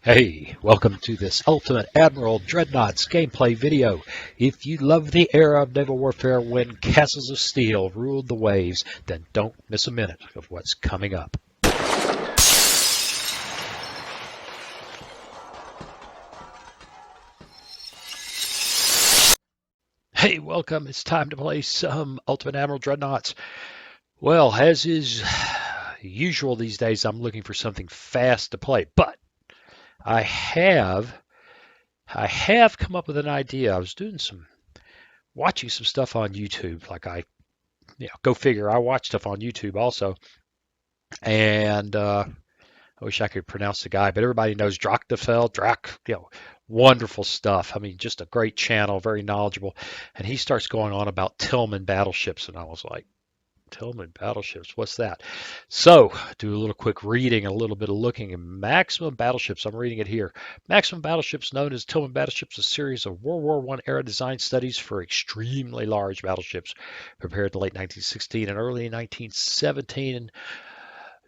Hey, welcome to this Ultimate Admiral Dreadnoughts gameplay video. If you love the era of naval warfare when castles of steel ruled the waves, then don't miss a minute of what's coming up. Hey, welcome. It's time to play some Ultimate Admiral Dreadnoughts. Well, as is usual these days, I'm looking for something fast to play, but I have come up with an idea. I was watching some stuff on YouTube. Go figure. I watch stuff on YouTube also, and I wish I could pronounce the guy, but everybody knows wonderful stuff. I mean, just a great channel, very knowledgeable, and he starts going on about Tillman Battleships, and I was like, Tillman Battleships, what's that? So, do a little quick reading, a little bit of looking at Maximum Battleships. I'm reading it here. Maximum Battleships, known as Tillman Battleships, a series of World War I era design studies for extremely large battleships prepared in late 1916 and early 1917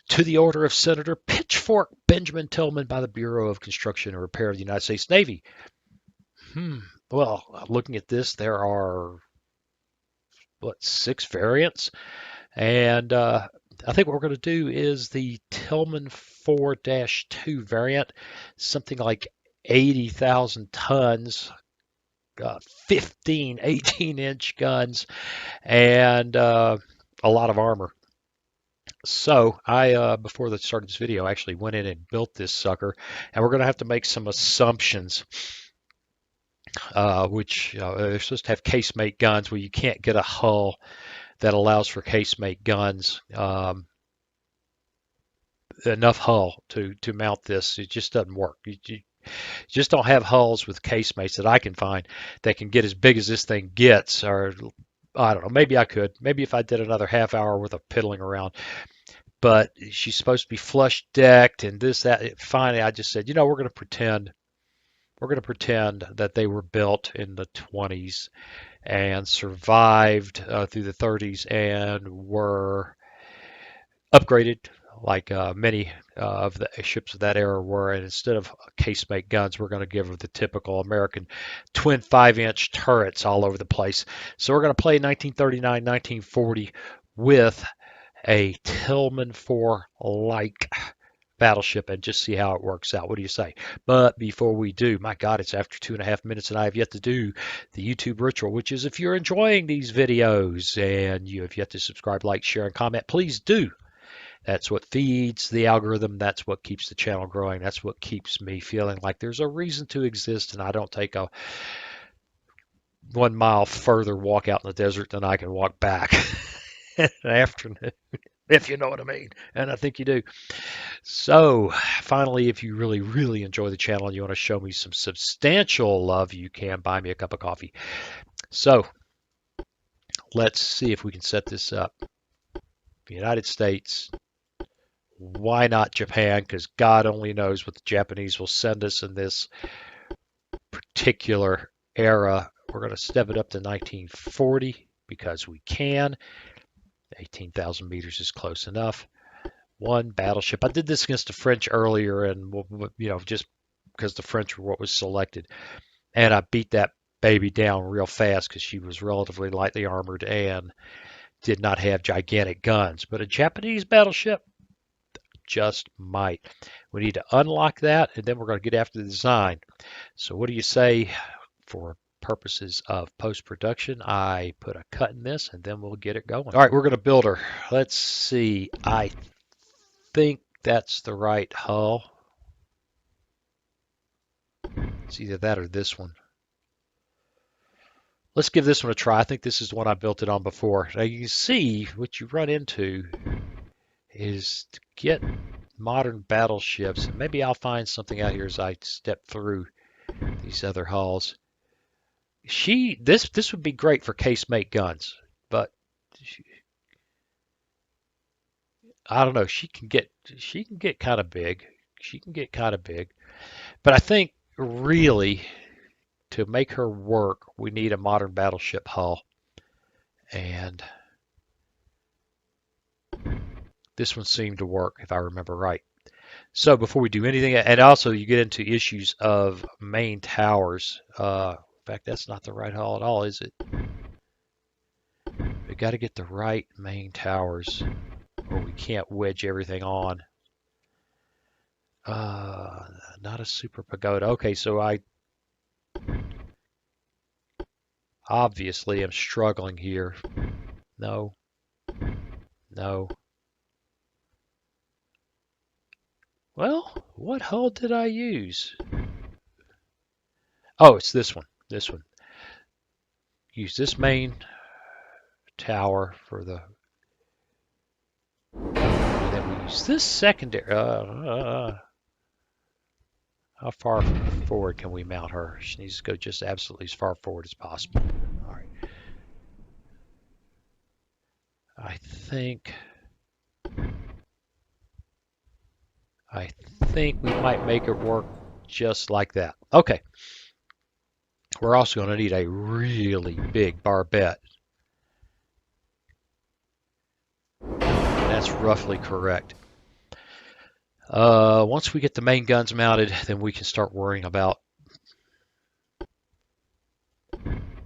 to the order of Senator Pitchfork Benjamin Tillman by the Bureau of Construction and Repair of the United States Navy. Well, looking at this, there are, 6 variants? And I think what we're going to do is the Tillman IV-2 variant, something like 80,000 tons, 15 18-inch guns, and a lot of armor. So I, before the start of this video, actually went in and built this sucker, and we're going to have to make some assumptions, which they're supposed to have casemate guns where you can't get a hull that allows for casemate guns, enough hull to mount this. It just doesn't work. You just don't have hulls with casemates that I can find that can get as big as this thing gets, or I don't know, maybe I could. Maybe if I did another half hour worth of piddling around. But she's supposed to be flush decked and this, that. Finally, I just said, we're going to pretend that they were built in the 20s and survived through the 30s and were upgraded like many of the ships of that era were. And instead of casemate guns, we're going to give them the typical American twin 5-inch turrets all over the place. So we're going to play 1939, 1940 with a Tillman IV-like battleship and just see how it works out. What do you say? But before we do, my God, it's after 2.5 minutes and I have yet to do the YouTube ritual, which is if you're enjoying these videos and you have yet to subscribe, like, share, and comment, please do. That's what feeds the algorithm. That's what keeps the channel growing. That's what keeps me feeling like there's a reason to exist and I don't take a 1 mile further walk out in the desert than I can walk back in an afternoon. If you know what I mean, and I think you do. So, finally, if you really, really enjoy the channel and you want to show me some substantial love, you can buy me a cup of coffee. So, let's see if we can set this up. The United States, why not Japan? Because God only knows what the Japanese will send us in this particular era. We're going to step it up to 1940 because we can. 18,000 meters is close enough. 1 battleship. I did this against the French earlier, and just because the French were what was selected, and I beat that baby down real fast because she was relatively lightly armored and did not have gigantic guns. But a Japanese battleship just might. We need to unlock that, and then we're going to get after the design. So what do you say for purposes of post-production? I put a cut in this and then we'll get it going. All right, we're going to build her. Let's see. I think that's the right hull. It's either that or this one. Let's give this one a try. I think this is the one I built it on before. Now you can see what you run into is to get modern battleships. And maybe I'll find something out here as I step through these other hulls. This would be great for casemate guns, but I don't know. She can get kind of big. But I think really to make her work, we need a modern battleship hull, and this one seemed to work if I remember right. So before we do anything, and also you get into issues of main towers. In fact, that's not the right hull at all, is it? We got to get the right main towers, or we can't wedge everything on. Not a super pagoda. Okay, so I obviously am struggling here. No, no. Well, what hull did I use? Oh, it's this one. This one. Use this main tower for the. And then we use this secondary. How far forward can we mount her? She needs to go just absolutely as far forward as possible. All right. I think we might make it work just like that. Okay. We're also going to need a really big barbette. That's roughly correct. Once we get the main guns mounted, then we can start worrying about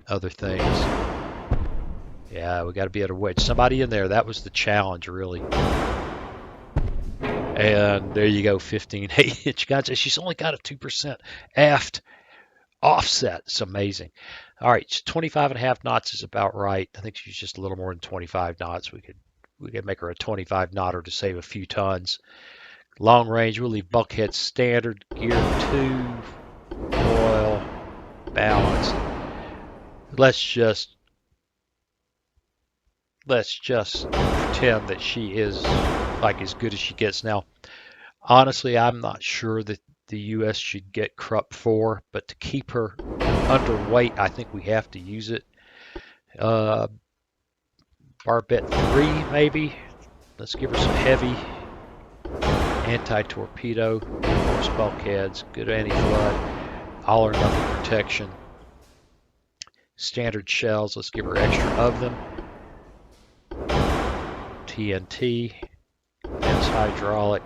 other things. Yeah, we got to be able to wedge somebody in there. That was the challenge, really. And there you go, 15 8-inch guns. She's only got a 2% aft offset. It's amazing. All right, 25.5 knots is about right. I think she's just a little more than 25 knots. We could make her a 25 knotter to save a few tons. Long range, we'll leave bulkhead standard, gear 2, oil, balance. Let's just pretend that she is like as good as she gets. Now, honestly, I'm not sure that the U.S. should get Krupp 4, but to keep her underweight, I think we have to use it. Barbette 3, maybe. Let's give her some heavy anti-torpedo, reinforced bulkheads, good anti-flood, all or nothing protection. Standard shells, let's give her extra of them. TNT, advanced hydraulic,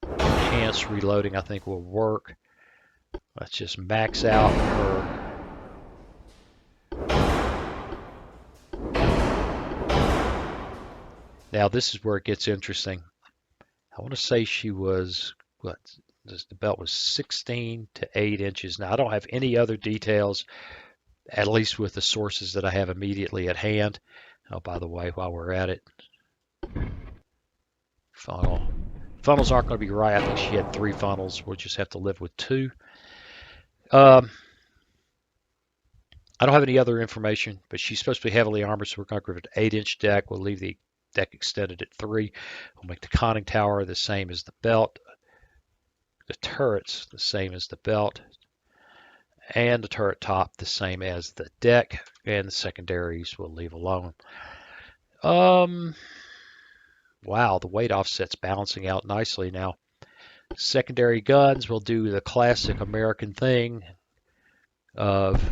enhanced reloading I think will work. Let's just max out her now this is where it gets interesting. I want to say she was what the belt was 16 to 8 inches. Now I don't have any other details, at least with the sources that I have immediately at hand. Oh, by the way, while we're at it, funnels aren't going to be right. I think she had 3 funnels. We'll just have to live with 2. I don't have any other information, but she's supposed to be heavily armored, so we're going to give it an 8-inch deck. We'll leave the deck extended at 3. We'll make the conning tower the same as the belt, the turrets the same as the belt, and the turret top the same as the deck, and the secondaries we'll leave alone. Wow, the weight offset's balancing out nicely now. Secondary guns, we'll do the classic American thing of,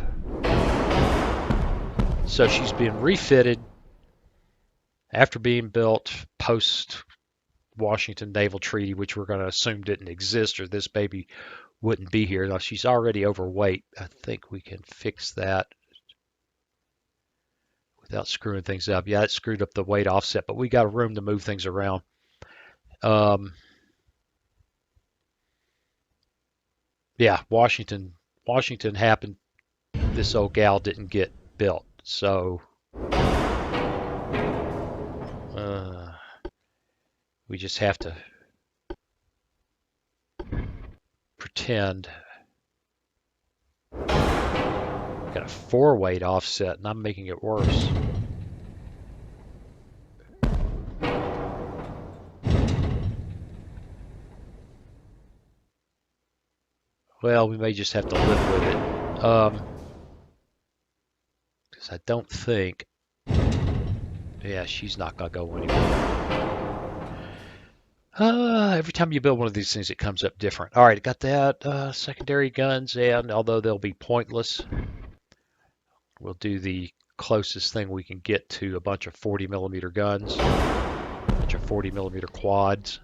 so she's been refitted after being built post Washington Naval Treaty, which we're going to assume didn't exist or this baby wouldn't be here. Now she's already overweight. I think we can fix that without screwing things up. Yeah, it screwed up the weight offset, but we got room to move things around. Yeah, Washington happened. This old gal didn't get built, so we just have to pretend. Got a 4 weight offset, and I'm making it worse. Well, we may just have to live with it. Because I don't think. Yeah, she's not going to go anywhere. Every time you build one of these things, it comes up different. All right, got that. Secondary guns, and although they'll be pointless, we'll do the closest thing we can get to a bunch of 40 millimeter guns, a bunch of 40 millimeter quads.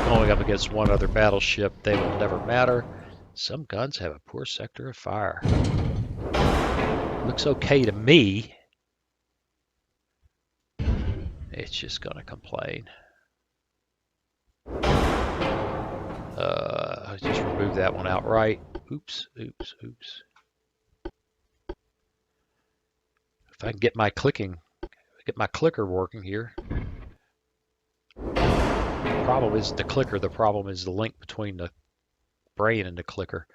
going up against one other battleship. They will never matter. Some guns have a poor sector of fire. Looks okay to me. It's just going to complain. Just remove that one outright. Oops, oops, oops. If I can get my clicker working here. The problem isn't the clicker, the problem is the link between the brain and the clicker.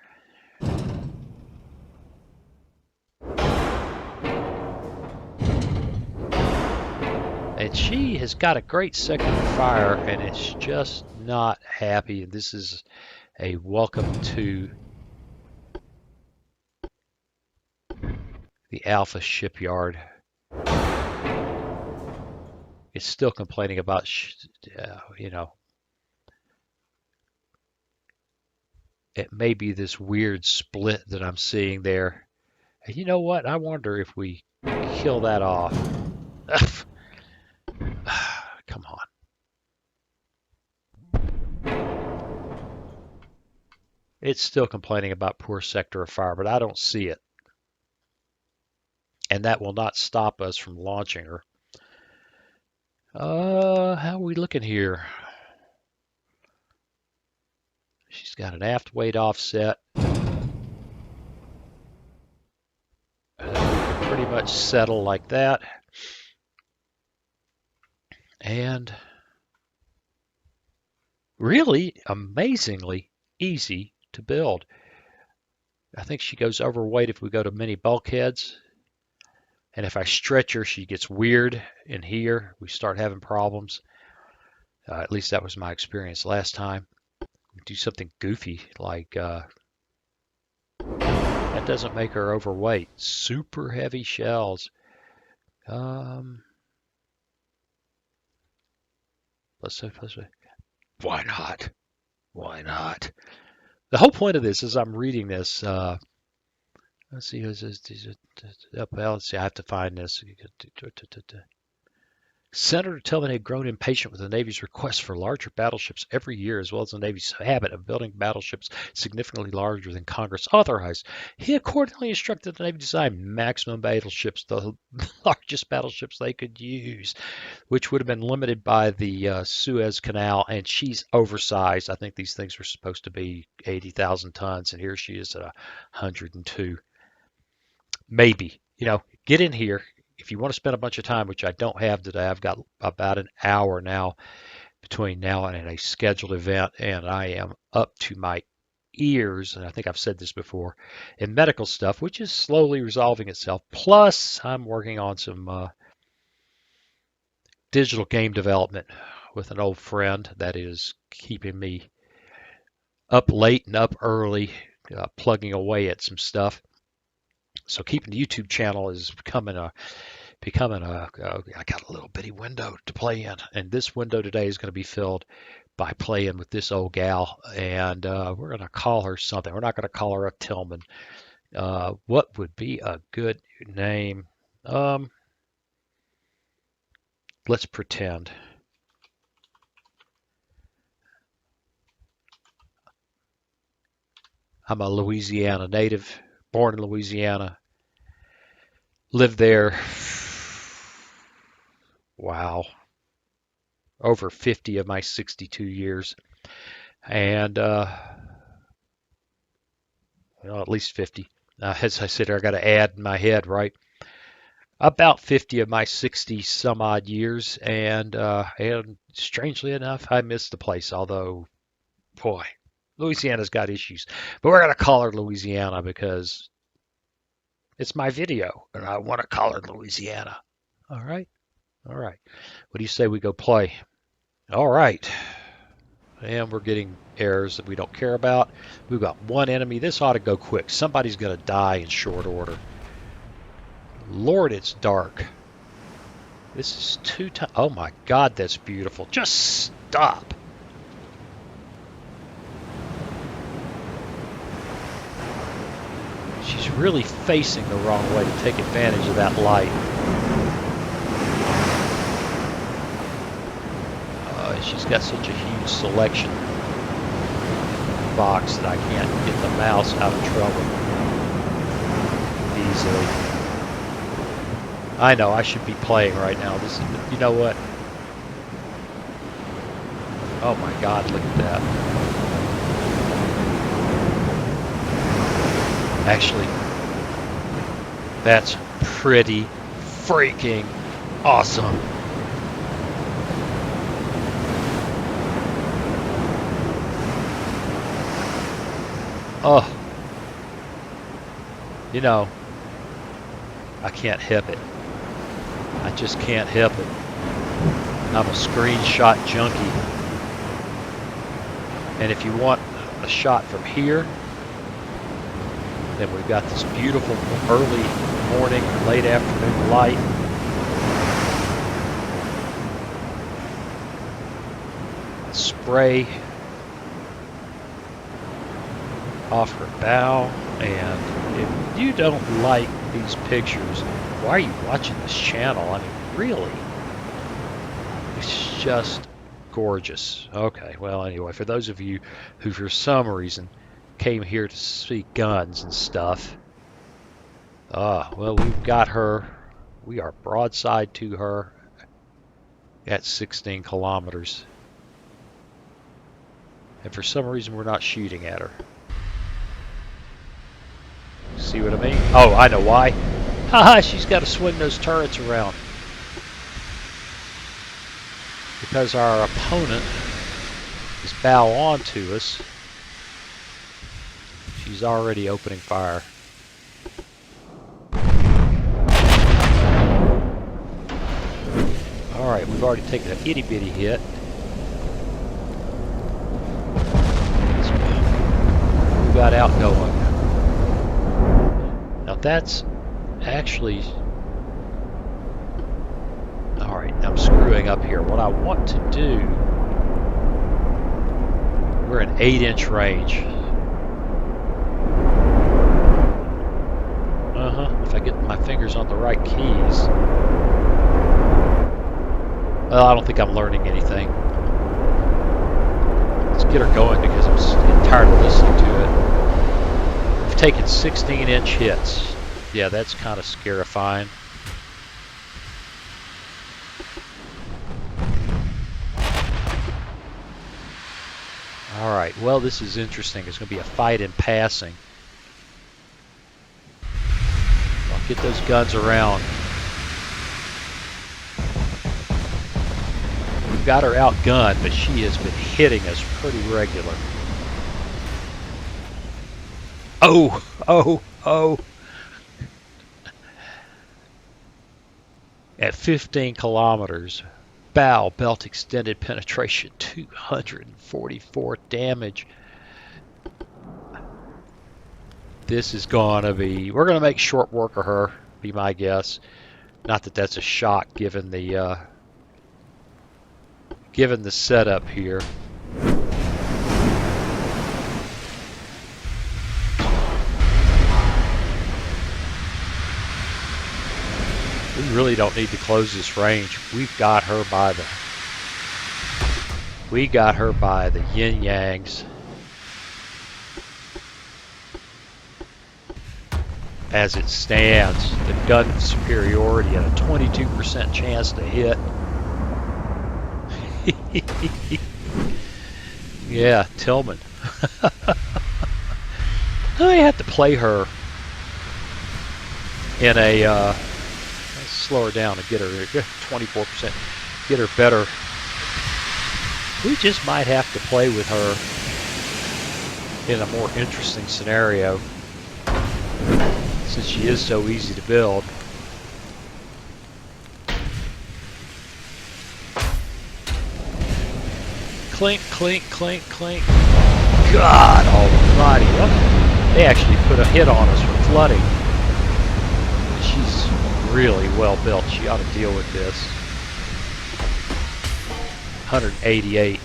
And she has got a great second fire, and it's just not happy. This is a welcome to the Alpha shipyard. It's still complaining about, you know, it may be this weird split that I'm seeing there. And you know what? I wonder if we kill that off. Come on. It's still complaining about poor sector of fire, but I don't see it. And that will not stop us from launching her. How are we looking here? She's got an aft weight offset. We can pretty much settle like that. And really amazingly easy to build. I think she goes overweight if we go to mini bulkheads. And if I stretch her, she gets weird in here. We start having problems. At least that was my experience last time. Do something goofy like that doesn't make her overweight. Super heavy shells. Let's say, why not? Why not? The whole point of this is I'm reading this. Let's see. Let's see. I have to find this. Senator Tillman had grown impatient with the Navy's request for larger battleships every year, as well as the Navy's habit of building battleships significantly larger than Congress authorized. He accordingly instructed the Navy to design maximum battleships, the largest battleships they could use, which would have been limited by the Suez Canal, and she's oversized. I think these things were supposed to be 80,000 tons, and here she is at 102. Maybe, you know, get in here. If you want to spend a bunch of time, which I don't have today, I've got about an hour now between now and a scheduled event, and I am up to my ears, and I think I've said this before, in medical stuff, which is slowly resolving itself. Plus, I'm working on some digital game development with an old friend that is keeping me up late and up early, plugging away at some stuff. So keeping the YouTube channel is becoming a I got a little bitty window to play in, and this window today is going to be filled by playing with this old gal, and we're going to call her something. We're not going to call her a Tillman. What would be a good name? Let's pretend. I'm a Louisiana native, born in Louisiana, lived there, wow, over 50 of my 62 years. And, well, at least 50. As I said, I got to add in my head, right? About 50 of my 60 some odd years. And strangely enough, I miss the place, although, boy, Louisiana's got issues. But we're going to call her Louisiana because it's my video, and I want to call her Louisiana. All right? All right. What do you say we go play? All right. And we're getting errors that we don't care about. We've got one enemy. This ought to go quick. Somebody's going to die in short order. Lord, it's dark. This is 2 times. Oh, my God, that's beautiful. Just stop. She's really facing the wrong way to take advantage of that light. she's got such a huge selection box that I can't get the mouse out of trouble easily. I know I should be playing right now. This is, you know what? Oh my God, look at that. Actually, that's pretty freaking awesome. Oh, you know, I can't help it. I just can't help it. I'm a screenshot junkie. And if you want a shot from here, then we've got this beautiful early morning or late afternoon light. Spray off her bow, and if you don't like these pictures, why are you watching this channel? I mean, really, it's just gorgeous. Okay, well, anyway, for those of you who for some reason came here to see guns and stuff, well, we've got her. We are broadside to her at 16 kilometers, and for some reason we're not shooting at her. See what I mean? Oh, I know why. Haha, she's got to swing those turrets around. Because our opponent is bow on to us. She's already opening fire. Alright, we've already taken an itty bitty hit. We got outgoing. Now that's actually... Alright, I'm screwing up here. What I want to do... We're in 8-inch range. If I get my fingers on the right keys. Well, I don't think I'm learning anything. Let's get her going because I'm getting tired of listening to it. We've taken 16-inch hits. Yeah, that's kind of scarifying. Alright, well, this is interesting. It's going to be a fight in passing. I'll get those guns around. We've got her outgunned, but she has been hitting us pretty regular. Oh, oh, oh. At 15 kilometers, bow, belt extended penetration, 244 damage. This is going to be, we're going to make short work of her, be my guess. Not that that's a shock given the setup here. We really don't need to close this range. We got her by the yin yangs. As it stands, the gun superiority and a 22% chance to hit. Yeah, Tillman. I had to play her in a let's slow her down and get her 24%, get her better. We just might have to play with her in a more interesting scenario since she is so easy to build. Clink, clink, clink, clink. God almighty. They actually put a hit on us for flooding. She's really well built. She ought to deal with this. 188.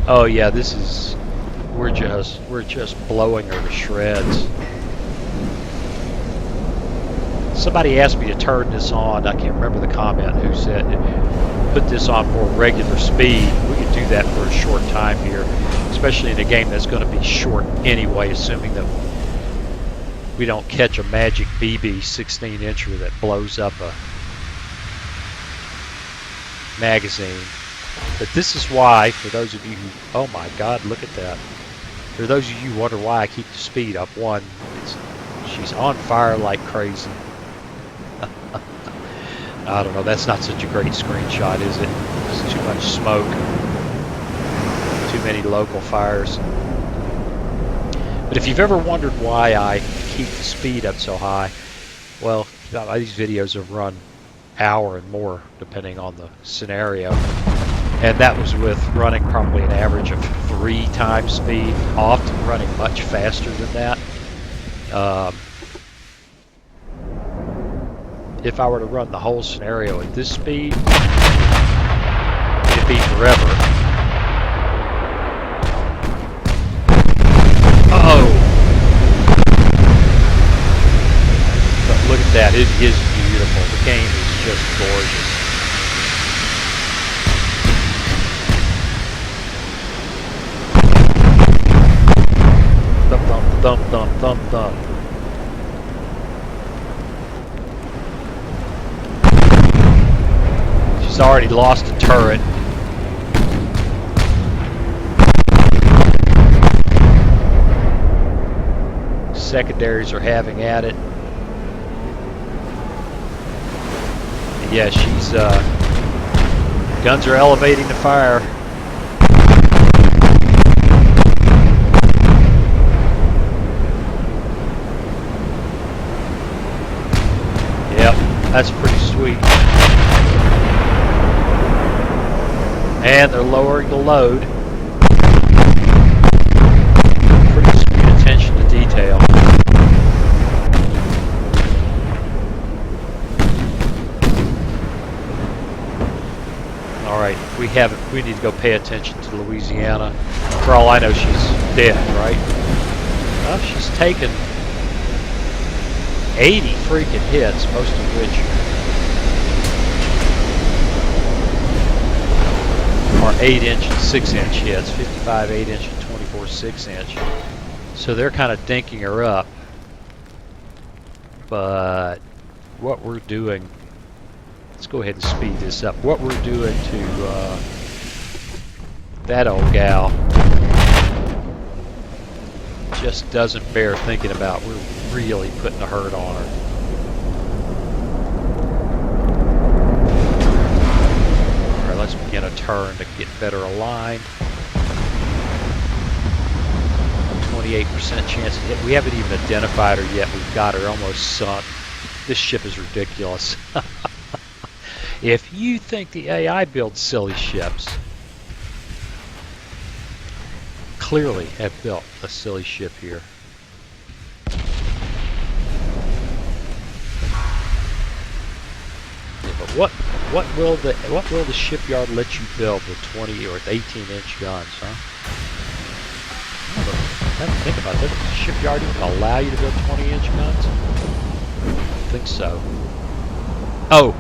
Oh yeah, this is... We're just blowing her to shreds. Somebody asked me to turn this on. I can't remember the comment who said put this on more regular speed. We could do that for a short time here, especially in a game that's going to be short anyway, assuming that we don't catch a magic BB 16-incher that blows up a magazine. But this is why, for those of you who, oh my God, look at that. For those of you who wonder why I keep the speed up, one, she's on fire like crazy. I don't know, that's not such a great screenshot, is it? There's too much smoke, too many local fires. But if you've ever wondered why I keep the speed up so high, well, these videos have run hour and more depending on the scenario. And that was with running probably an average of 3 times speed, often running much faster than that. If I were to run the whole scenario at this speed, it'd be forever. Uh-oh! But look at that, it is beautiful. The game is just gorgeous. Thump, thump, thump, thump, thump, thump. She's already lost a turret. Secondaries are having at it. And yeah, she's guns are elevating the fire. Yep, that's pretty sweet. And they're lowering the load. Pretty sweet attention to detail. Alright, we need to go pay attention to Louisiana. For all I know, she's dead, right? Well, she's taken 80 freaking hits, most of which are 8-inch and 6-inch hits, 55 8-inch and 24 6-inch. So they're kind of dinking her up. But what we're doing, let's go ahead and speed this up. What we're doing to that old gal just doesn't bear thinking about. We're really putting a hurt on her. Alright, let's begin a turn to get better aligned. 28% chance to hit. We haven't even identified her yet. We've got her almost sunk. This ship is ridiculous. If you think the AI builds silly ships, clearly have built a silly ship here. Yeah, but what will the shipyard let you build with 20 or 18-inch guns, huh? I have to think about that. Does the shipyard even allow you to build 20-inch guns? I think so. Oh,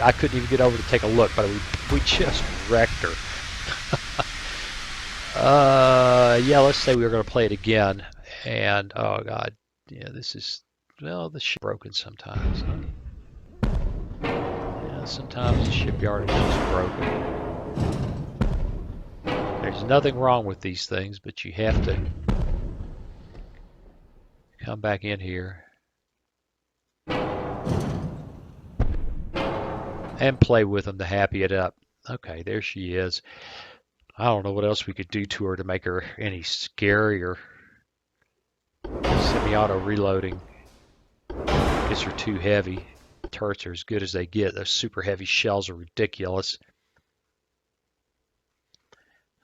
I couldn't even get over to take a look, but we just wrecked her. Yeah, let's say we were going to play it again, and oh god, yeah, this is, well, the ship's broken sometimes. Huh? Yeah, sometimes the shipyard is just broken. There's nothing wrong with these things, but you have to come back in here and play with them to happy it up. Okay, there she is. I don't know what else we could do to her to make her any scarier. Semi-auto reloading gets her too heavy. Turrets are as good as they get. Those super heavy shells are ridiculous.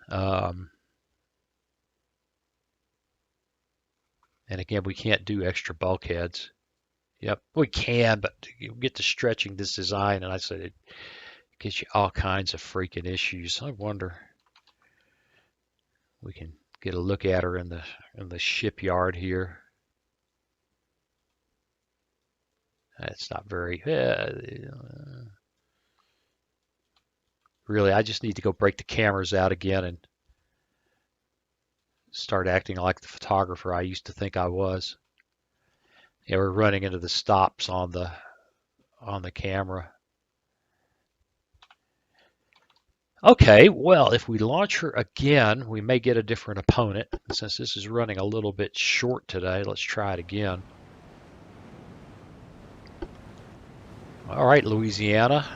And again, we can't do extra bulkheads. Yep, we can, but you get to stretching this design, and I said it gives you all kinds of freaking issues. I wonder we can get a look at her in the shipyard here. That's not very... really, I just need to go break the cameras out again and start acting like the photographer I used to think I was. Yeah, we're running into the stops on the camera. Okay, well, if we launch her again, we may get a different opponent. Since this is running a little bit short today, let's try it again. All right, Louisiana.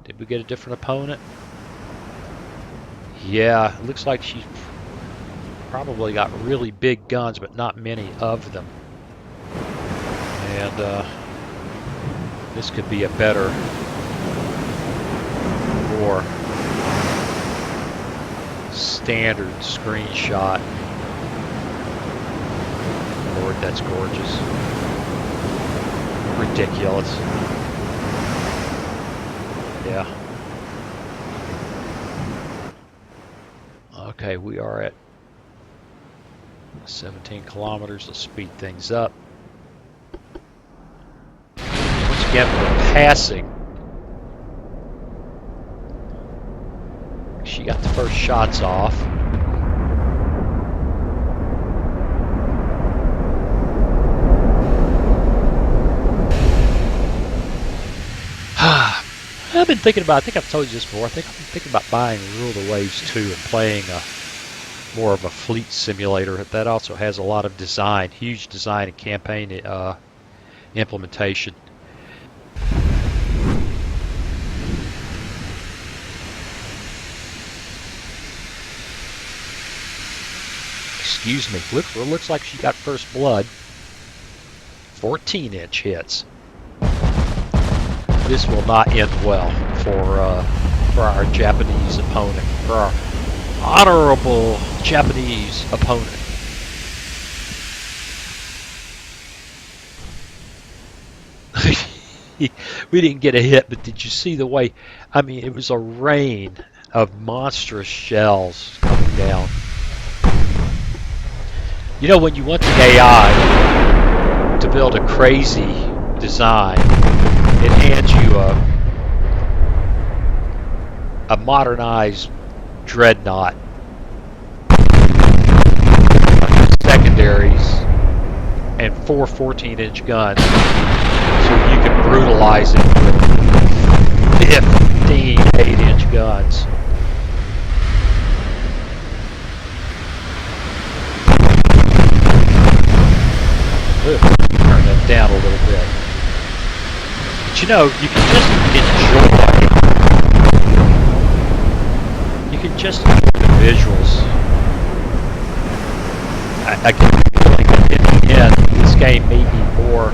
Did we get a different opponent? Yeah, it looks like she's probably got really big guns, but not many of them. And this could be a better, more standard screenshot. Lord, that's gorgeous. Ridiculous. Yeah. Okay, we are at 17 kilometers. Let's speed things up. Once again, we're passing. She got the first shots off. I've been thinking about, I think I've told you this before, I think I've been thinking about buying Rule of the Waves 2 and playing more of a fleet simulator. That also has a lot of design, huge design and campaign implementation. Excuse me, looks like she got first blood. 14-inch hits. This will not end well for our Japanese opponent, for our honorable Japanese opponent. We didn't get a hit, but did you see the way? I mean, it was a rain of monstrous shells coming down. You know, when you want the AI to build a crazy design, it hands you a modernized Dreadnought, secondaries, and 4 14-inch guns, so you can brutalize it with 15 8-inch guns. Ugh, turn that down a little bit. But you know, you can just enjoy the visuals. I get the feeling that in the end, this game may be more,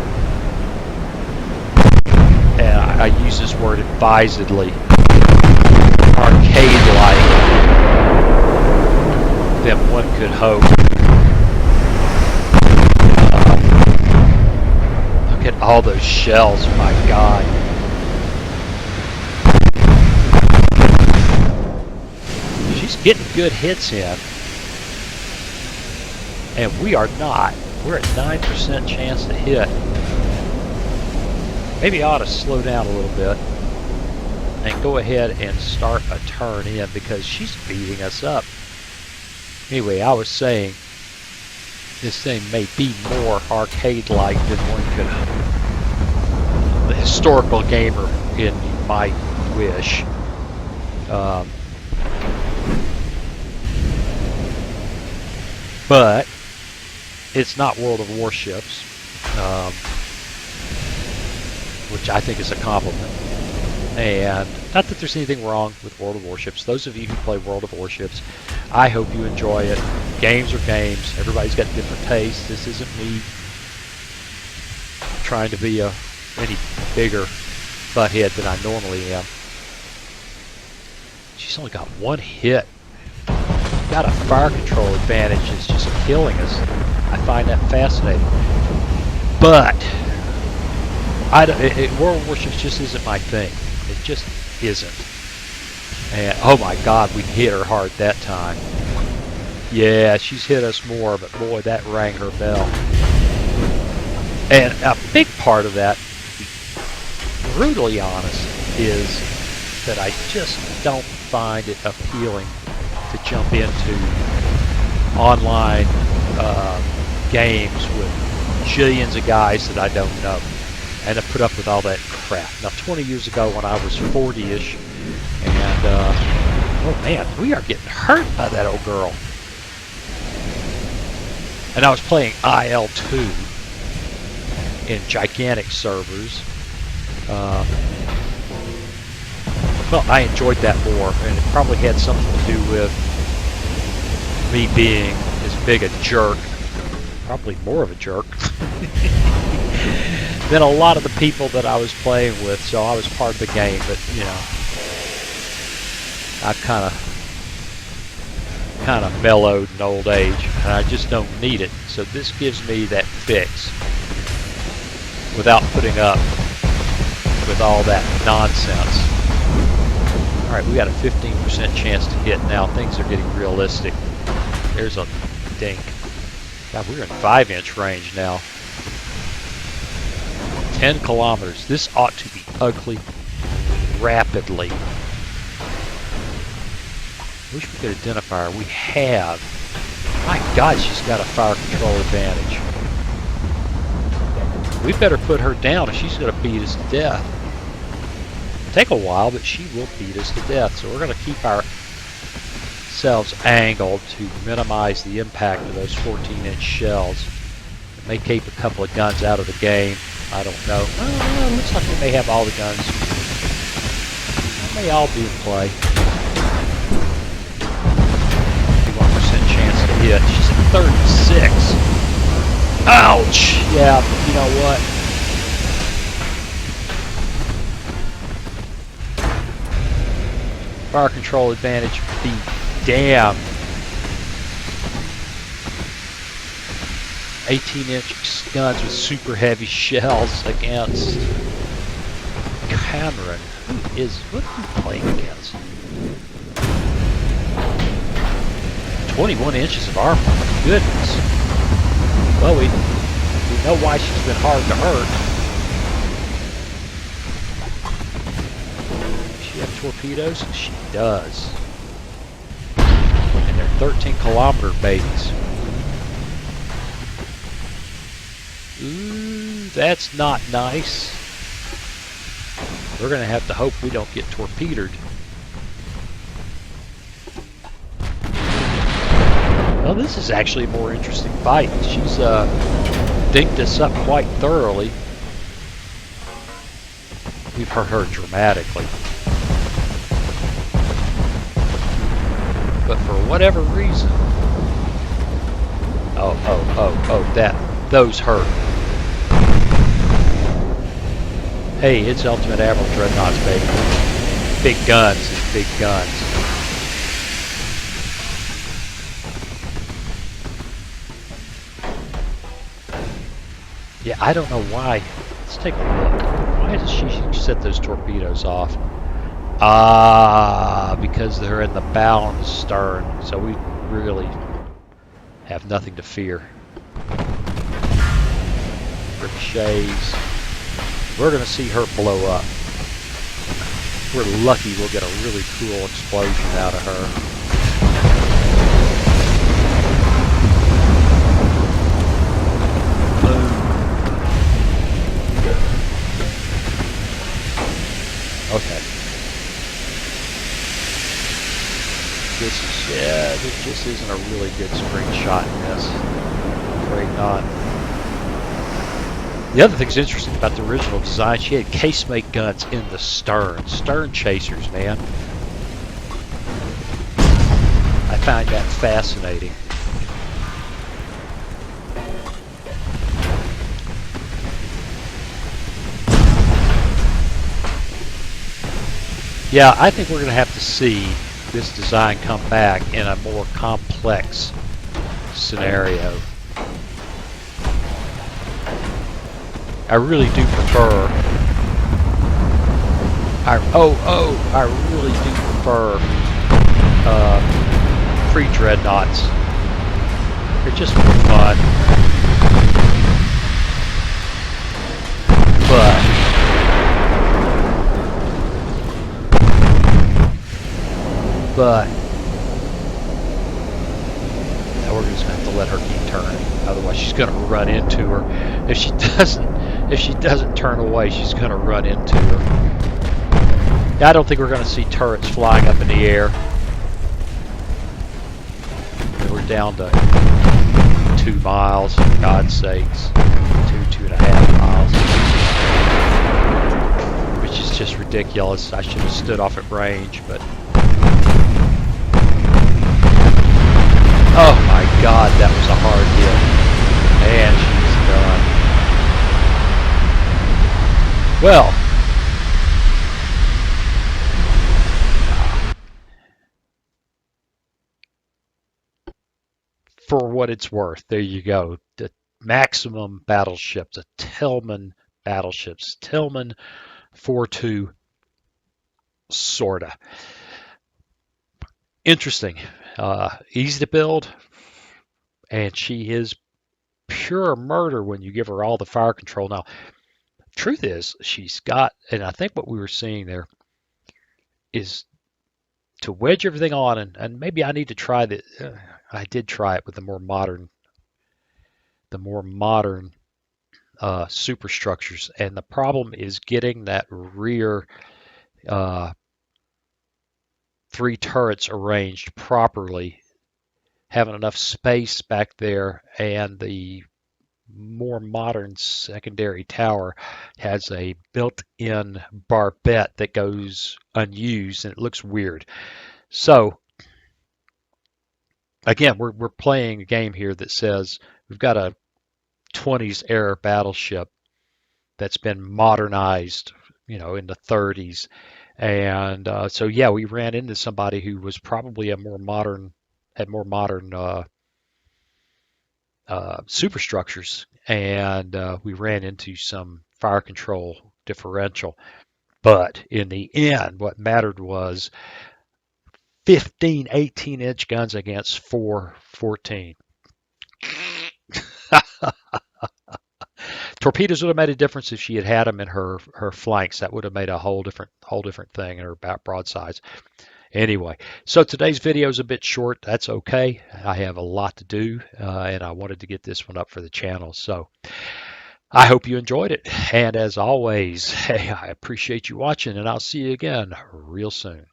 and I use this word advisedly, arcade-like than one could hope. Look at all those shells, my God. She's getting good hits in. And we are not. We're at 9% chance to hit. Maybe I ought to slow down a little bit and go ahead and start a turn in because she's beating us up. Anyway, I was saying this thing may be more arcade-like than one could, the historical gamer in me might wish. But it's not World of Warships, which I think is a compliment. And not that there's anything wrong with World of Warships. Those of you who play World of Warships, I hope you enjoy it. Games are games. Everybody's got different tastes. This isn't me trying to be any bigger butthead than I normally am. She's only got one hit. Got a fire control advantage is just killing us. I find that fascinating. But World of Warships just isn't my thing. It just isn't. And oh my God, we hit her hard that time. Yeah, she's hit us more, but boy, that rang her bell. And a big part of that, brutally honest, is that I just don't find it appealing to jump into online games with jillions of guys that I don't know and to put up with all that crap. Now, 20 years ago when I was 40-ish, and oh man, we are getting hurt by that old girl. And I was playing IL-2 in gigantic servers. Well, I enjoyed that more, and it probably had something to do with me being as big a jerk, probably more of a jerk, than a lot of the people that I was playing with, so I was part of the game, but, you know, I've kind of mellowed in old age, and I just don't need it, so this gives me that fix without putting up with all that nonsense. Alright, we got a 15% chance to hit now. Things are getting realistic. There's a dink. God, we're in 5-inch range now. 10 kilometers. This ought to be ugly rapidly. Wish we could identify her. We have. My God, she's got a fire control advantage. We better put her down or she's going to beat us to death. Take a while, but she will beat us to death. So we're going to keep ourselves angled to minimize the impact of those 14-inch shells. It may keep a couple of guns out of the game. I don't know. It looks like we may have all the guns. They may all be in play. 51% chance to hit. She's at 36. Ouch! Yeah, you know what? Fire control advantage be damned. 18-inch guns with super heavy shells against Cameron. What are we playing against? 21 inches of armor. Goodness. Well, we know why she's been hard to hurt. Does she have torpedoes? She does. And they're 13-kilometer babies. Ooh, that's not nice. We're going to have to hope we don't get torpedoed. Well, this is actually a more interesting fight. She's dinked us up quite thoroughly. We've hurt her dramatically. But for whatever reason... those hurt. Hey, it's Ultimate Admiral Dreadnoughts, baby. Big guns is big guns. Yeah, I don't know why. Let's take a look. Why does she set those torpedoes off? Because they're in the bow and the stern, so we really have nothing to fear. Ricochets. We're going to see her blow up. We're lucky we'll get a really cool explosion out of her. Boom. Okay. This just isn't a really good screenshot in this. I'm afraid not. The other thing's interesting about the original design, she had casemate guns in the stern. Stern chasers, man. I find that fascinating. Yeah, I think we're going to have to see this design come back in a more complex scenario. I really do prefer. I really do prefer pre-dreadnoughts. They're just more fun. but we're just gonna have to let her keep turning. Otherwise, she's gonna run into her. If she doesn't turn away, she's gonna run into her. I don't think we're gonna see turrets flying up in the air. We're down to 2 miles, for God's sakes. 2.5 miles. Which is just ridiculous. I should have stood off at range, but... Oh my God, that was a hard hit. And she's done. Well... For what it's worth, there you go. The maximum battleship, the Tillman Battleships. Tillman IV-2, sorta. Interesting. Easy to build, and she is pure murder when you give her all the fire control. Now, truth is, she's got, and I think what we were seeing there is to wedge everything on, and maybe I need to try that. I did try it with the more modern superstructures, and the problem is getting that rear 3 turrets arranged properly, having enough space back there, and the more modern secondary tower has a built-in barbette that goes unused, and it looks weird. So again, we're playing a game here that says we've got a 20s era battleship that's been modernized, in the 30s, and so yeah, we ran into somebody who was probably had more modern superstructures, and we ran into some fire control differential. But in the end, what mattered was 15 18-inch guns against 4 14. Torpedoes would have made a difference if she had them in her flanks. That would have made a whole different thing in her broadsides. Anyway, so today's video is a bit short. That's okay. I have a lot to do, and I wanted to get this one up for the channel. So I hope you enjoyed it. And as always, hey, I appreciate you watching, and I'll see you again real soon.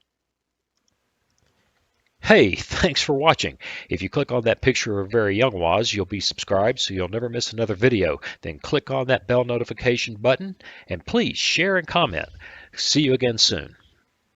Hey, thanks for watching. If you click on that picture of very young Waz, you'll be subscribed so you'll never miss another video. Then click on that bell notification button, and please share and comment. See you again soon.